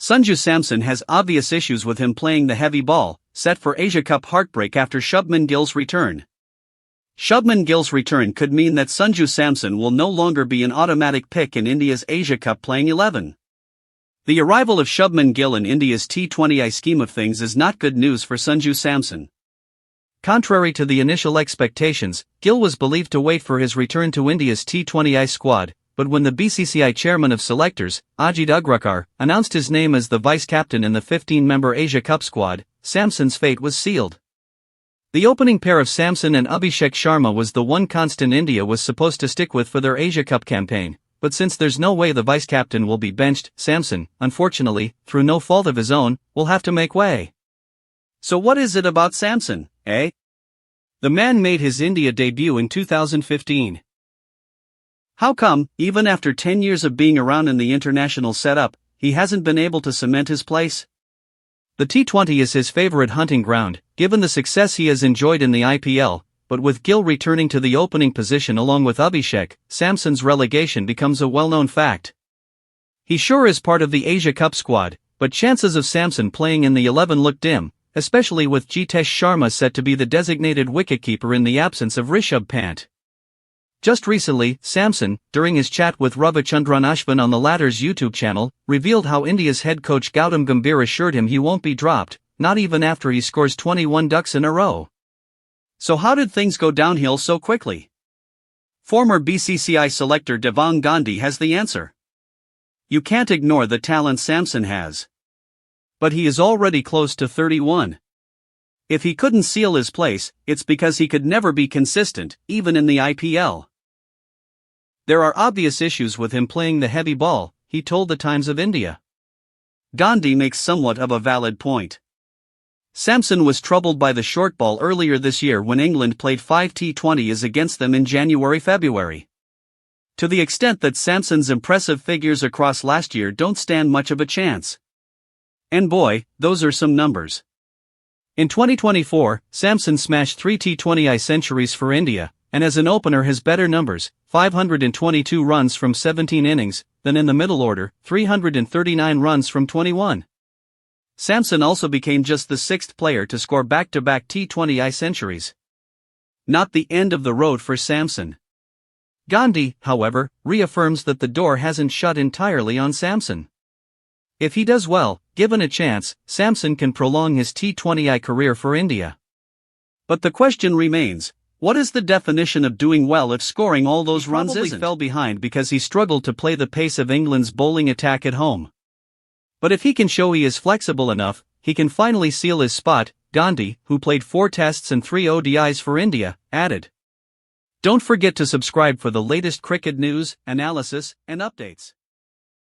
Sanju Samson has obvious issues with him playing the heavy ball, set for Asia Cup heartbreak after Shubman Gill's return. Shubman Gill's return could mean that Sanju Samson will no longer be an automatic pick in India's Asia Cup playing 11. The arrival of Shubman Gill in India's T20I scheme of things is not good news for Sanju Samson. Contrary to the initial expectations, Gill was believed to wait for his return to India's T20I squad, but when the BCCI chairman of selectors, Ajit Agrakar, announced his name as the vice-captain in the 15-member Asia Cup squad, Samson's fate was sealed. The opening pair of Samson and Abhishek Sharma was the one constant India was supposed to stick with for their Asia Cup campaign, but since there's no way the vice-captain will be benched, Samson, unfortunately, through no fault of his own, will have to make way. So what is it about Samson, eh? The man made his India debut in 2015. How come, even after 10 years of being around in the international setup, he hasn't been able to cement his place? The T20 is his favorite hunting ground, given the success he has enjoyed in the IPL, but with Gill returning to the opening position along with Abhishek, Samson's relegation becomes a well-known fact. He sure is part of the Asia Cup squad, but chances of Samson playing in the 11 look dim, especially with Jitesh Sharma set to be the designated wicketkeeper in the absence of Rishabh Pant. Just recently, Samson, during his chat with Ravichandran Ashwin on the latter's YouTube channel, revealed how India's head coach Gautam Gambhir assured him he won't be dropped, not even after he scores 21 ducks in a row. So how did things go downhill so quickly? Former BCCI selector Devang Gandhi has the answer. You can't ignore the talent Samson has. But he is already close to 31. If he couldn't seal his place, it's because he could never be consistent, even in the IPL. There are obvious issues with him playing the heavy ball, he told the Times of India. Gandhi makes somewhat of a valid point. Samson was troubled by the short ball earlier this year when England played 5 T20s against them in January-February. To the extent that Samson's impressive figures across last year don't stand much of a chance. And boy, those are some numbers. In 2024, Samson smashed 3 T20I centuries for India, and as an opener has better numbers, 522 runs from 17 innings, than in the middle order, 339 runs from 21. Samson also became just the 6th player to score back-to-back T20I centuries. Not the end of the road for Samson. Gandhi, however, reaffirms that the door hasn't shut entirely on Samson. If he does well, given a chance, Samson can prolong his T20I career for India. But the question remains, what is the definition of doing well if scoring all those runs isn't? He probably fell behind because he struggled to play the pace of England's bowling attack at home. But if he can show he is flexible enough, he can finally seal his spot, Gandhi, who played 4 tests and 3 ODIs for India, added. Don't forget to subscribe for the latest cricket news, analysis, and updates.